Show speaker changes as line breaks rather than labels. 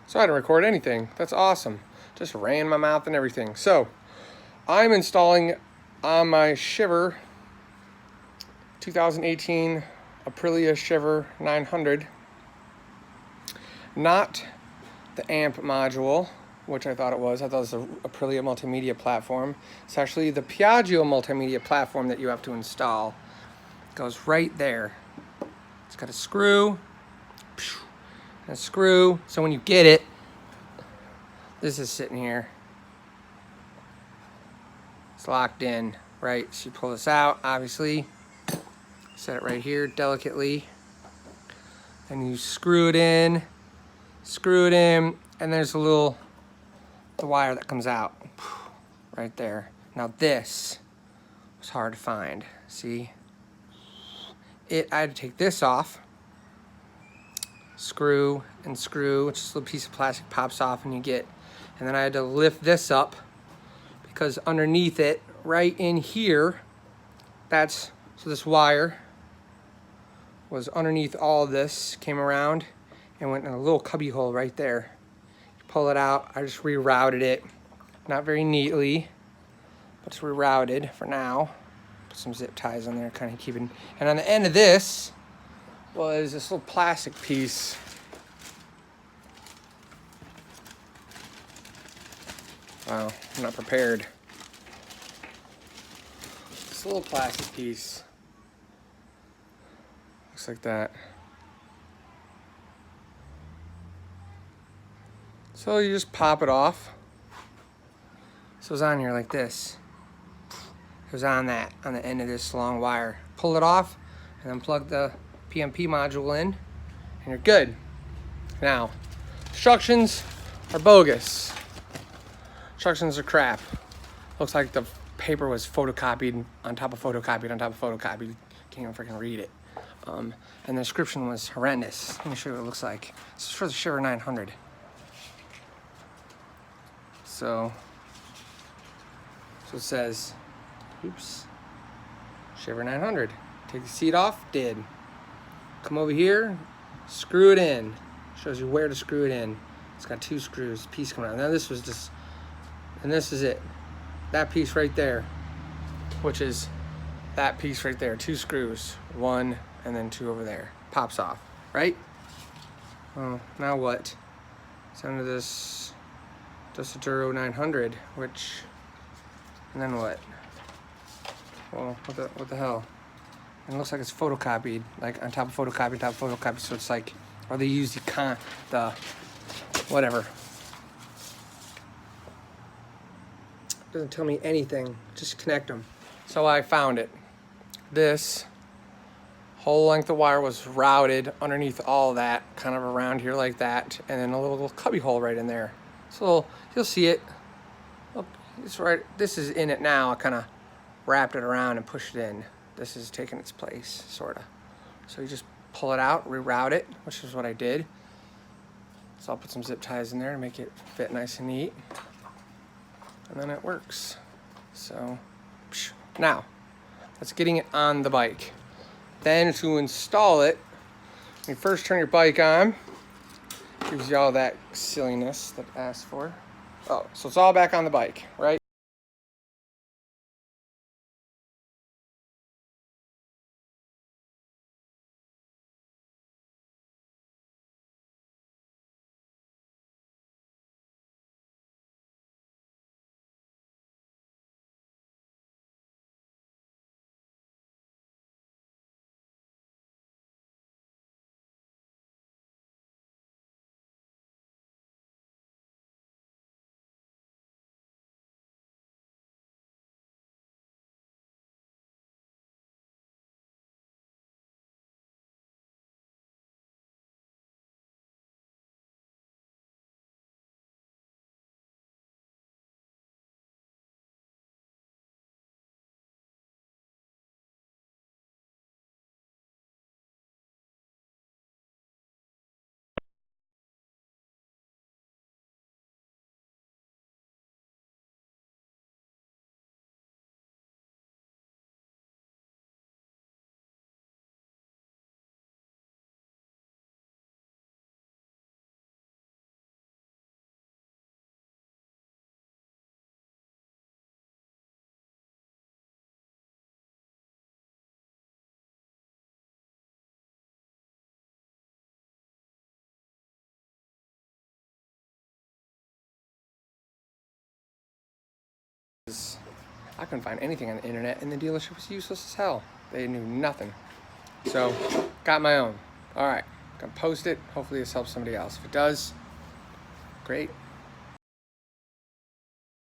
So I didn't record anything. That's awesome. Just ran my mouth and everything. So I'm installing on my Shiver 2018 Aprilia Shiver 900, not the amp module, which I thought it was. I thought it was the Aprilia multimedia platform. It's actually the Piaggio multimedia platform that you have to install. It goes right there. It's got a screw, and a screw. So when you get it, this is sitting here. It's locked in, right? So you pull this out, obviously. Set it right here delicately. And you screw it in, and there's the wire that comes out right there. Now this was hard to find. See? I had to take this off, screw and screw, which is a little piece of plastic pops off and and then I had to lift this up because underneath it, right in here, so this wire was underneath all of this, came around and went in a little cubby hole right there. You pull it out, I just rerouted it, not very neatly, but it's rerouted for now. Put some zip ties on there, kind of keeping, and on the end of this was this little plastic piece. Wow, I'm not prepared. This little plastic piece looks like that. So you just pop it off. So it's on here like this. It was on the end of this long wire. Pull it off and then plug the PMP module in and you're good. Now, instructions are bogus. Instructions are crap. Looks like the paper was photocopied on top of photocopied on top of photocopied. Can't even freaking read it. And the description was horrendous. Let me show you what it looks like. This is for the Shiver 900. So it says, oops, Shiver 900. Take the seat off, did. Come over here, screw it in. Shows you where to screw it in. It's got 2 screws, piece coming out. Now this was just, and this is it. That piece right there, which is that piece right there. 2 screws, 1 and then 2 over there. Pops off, right? Oh, now what? It's under this Duro 900, and then what? Well, what the hell? And it looks like it's photocopied, like on top of photocopy, so it's like, or they use the whatever. Doesn't tell me anything, just connect them. So I found it. This whole length of wire was routed underneath all that, kind of around here like that, and then a little cubby hole right in there. So you'll see it. Look, it's right. This is in it now. I kind of wrapped it around and pushed it in. This is taking its place, sort of. So you just pull it out, reroute it, which is what I did. So I'll put some zip ties in there to make it fit nice and neat. And then it works. So now, that's getting it on the bike. Then to install it, you first turn your bike on. Gives you all that silliness that it asked for. Oh, so it's all back on the bike, right? I couldn't find anything on the internet, and the dealership was useless as hell. They knew nothing. So, got my own. All right, gonna post it. Hopefully this helps somebody else. If it does, great.